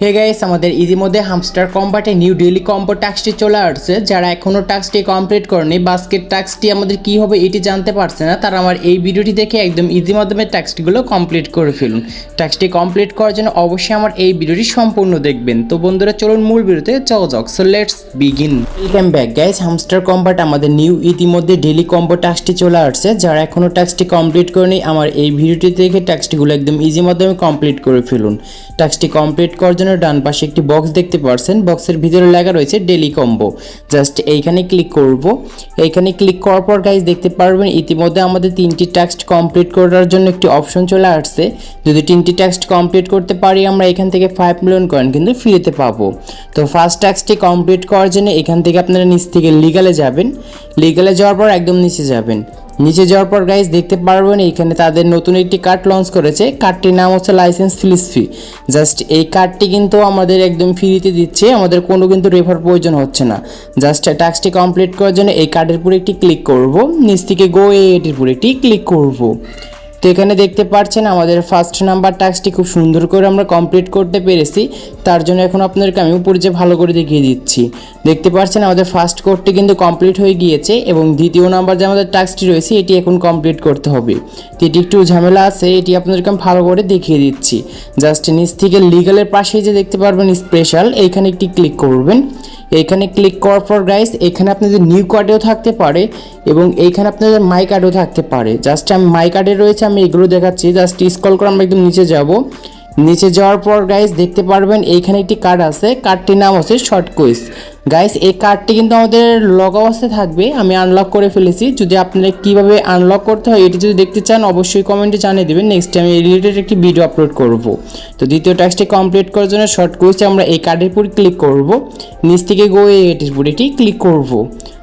Hey guys, আমাদের ইতিমধ্যে hamster কম্বাটে new daily combo টাস্কটি চলে আসছে। যারা এখনও টাস্কটি কমপ্লিট করেনি, বাস্কেট টাস্কটি আমাদের কি হবে এটি জানতে পারছে না, তারা আমার এই ভিডিওটি দেখে একদম ইজি মাধ্যমে টাস্কটিগুলো কমপ্লিট করে ফেলুন। টাস্কটি কমপ্লিট করার জন্য অবশ্যই আমার এই ভিডিওটি সম্পূর্ণ দেখবেন। তো বন্ধুরা, চলুন মূল ভিডিওতে যাওয়া যাক। So let's begin. Welcome back guys, hamster combat আমাদের নিউ ইতিমধ্যে ডেইলি কম্বো টাস্কটি চলে আসছে। যারা এখনও টাস্কটি কমপ্লিট করেনি, আমার এই ভিডিওটি দেখে টাস্কটিগুলো একদম ইজি মাধ্যমে কমপ্লিট করে ফেলুন। টাস্কটি কমপ্লিট করার জন্য ডান পাশে একটি বক্স দেখতে পাচ্ছেন, বক্সের ভিতরে লেখা রয়েছে ডেইলি কম্বো। জাস্ট এইখানে ক্লিক করব। এইখানে ক্লিক করার পর গাইস দেখতে পারবেন ইতিমধ্যে আমাদের 3টি টাস্ক কমপ্লিট করার জন্য একটি অপশন চলে আসছে। যদি 3টি টাস্ক কমপ্লিট করতে পারি, আমরা এখান থেকে 5 মিলিয়ন কয়েন কিন্তু ফ্রিতে পাবো। তো ফার্স্ট টাস্কটি কমপ্লিট করার জন্য এখান থেকে আপনারা নিচ থেকে লিগালে যাবেন। লিগালে যাওয়ার পর একদম নিচে যাবেন। নিচে যাওয়ার পর গাইস দেখতে পারবেন এখানে তাদের নতুন একটি কার্ড লঞ্চ করেছে। কার্ডটির নাম হচ্ছে লাইসেন্স ফিস ফি। জাস্ট এই কার্ডটি কিন্তু আমাদের একদম ফ্রিতে দিচ্ছে, আমাদের কোনো কিন্তু রেফার প্রয়োজন হচ্ছে না। জাস্ট টাস্কটি কমপ্লিট করার জন্য এই কার্ডের উপরে একটি ক্লিক করব, নিচ থেকে গো এটির উপরে একটি ক্লিক করব। তো এখানে দেখতে পাচ্ছেন আমাদের ফার্স্ট নাম্বার টাস্কটি খুব সুন্দর করে আমরা কমপ্লিট করতে পেরেছি। তার জন্য এখন আপনাদেরকে আমি উপরে যে ভালো করে দেখিয়ে দিচ্ছি। দেখতে পাচ্ছেন আমাদের ফার্স্ট কোডটি কিন্তু কমপ্লিট হয়ে গিয়েছে এবং দ্বিতীয় নাম্বার যে আমাদের টাস্কটি রয়েছে এটি এখন কমপ্লিট করতে হবে। তো এটি একটু ঝামেলা আছে, এটি আপনাদেরকে আমি ভালো করে দেখিয়ে দিচ্ছি। জাস্ট নিচ থেকে লিগালের পাশেই যে দেখতে পারবেন স্পেশাল, এইখানে একটি ক্লিক করবেন। এইখানে ক্লিক করার পর গাইস এখানে আপনাদের নিউ কার্ডেও থাকতে পারে এবং এইখানে আপনাদের মাই কার্ডও থাকতে পারে। জাস্ট আমি মাই কার্ডে রয়েছে, আমি এগুলো দেখাচ্ছি। জাস্ট স্ক্রল করে আমরা একদম নিচে যাব। নিচে যাওয়ার পর গাইস দেখতে পারবেন এইখানে একটি কার্ড আছে, কার্ডটির নাম হচ্ছে শর্ট কুইজ। গাইস এই কার্ডটি কিন্তু আমাদের লক অবস্থায় থাকবে, আমি আনলক করে ফেলেছি। যদি আপনারা কীভাবে আনলক করতে হয় এটি যদি দেখতে চান অবশ্যই কমেন্টে জানিয়ে দেবেন, নেক্সট আমি এই রিলেটেড একটি ভিডিও আপলোড করব। তো দ্বিতীয় টাস্কটি কমপ্লিট করার জন্য শর্ট কুইজে আমরা এই কার্ডের উপর ক্লিক করব, নিচ থেকে গো এটির উপর এটি ক্লিক করব।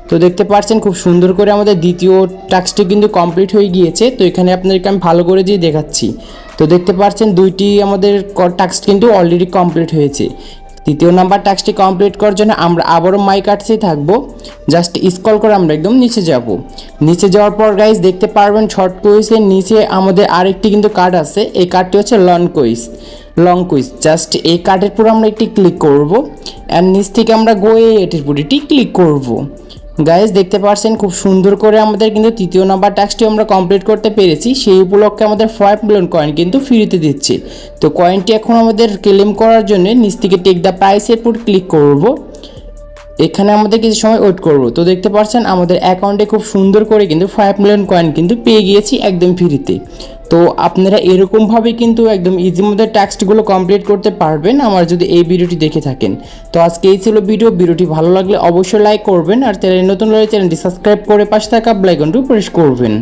তো দেখতে পাচ্ছেন খুব সুন্দর করে আমাদের দ্বিতীয় টাস্কটি কিন্তু কমপ্লিট হয়ে গিয়েছে। তো এখানে আপনাদেরকে আমি ভালো করে দিয়ে দেখাচ্ছি। তো দেখতে পাচ্ছেন দুইটি আমাদের টাস্ক কিন্তু অলরেডি কমপ্লিট হয়েছে। তৃতীয় নাম্বার টাস্কটি কমপ্লিট করার জন্য আমরা আবারও মাই কার্ডসেই থাকবো। জাস্ট স্ক্রল করে আমরা একদম নিচে যাব। নিচে যাওয়ার পর গাইস দেখতে পারবেন শর্ট কুইজের নিচে আমাদের আরেকটি কিন্তু কার্ড আছে। এই কার্ডটি হচ্ছে লং কুইজ। জাস্ট এই কার্ডের উপর আমরা একটি ক্লিক করব অ্যান্ড নিচ থেকে আমরা গো এটির উপর এটি ক্লিক করব। গাইস দেখতে পাচ্ছেন খুব সুন্দর করে আমাদের কিন্তু তৃতীয় নাম্বার টাস্কটি আমরা কমপ্লিট করতে পেরেছি। সেই উপলক্ষে আমাদের 5 মিলিয়ন কয়েন কিন্তু ফ্রিতে দিচ্ছে। তো কয়েনটি এখন আমাদের ক্লেম করার জন্য নিচ থেকে টেক দ্য প্রাইসের উপর ক্লিক করব। এখানে আমাদের কিছু সময় ওয়েট করব। তো দেখতে পাচ্ছেন আমাদের অ্যাকাউন্টে খুব সুন্দর করে কিন্তু 5 মিলিয়ন কয়েন কিন্তু পেয়ে গিয়েছি একদম ফ্রিতে। তো আপনারা এরকমভাবে কিন্তু একদম ইজি মধ্যে টাস্কগুলো কমপ্লিট করতে পারবেন আমার যদি এই ভিডিওটি দেখে থাকেন। তো আজকে এই ছিল ভিডিওটি ভালো লাগলে অবশ্যই লাইক করবেন, আর চ্যানেল নতুন হলে চ্যানেলটি সাবস্ক্রাইব করে পাশে থাকা বেল আইকনটি প্রেস করবেন।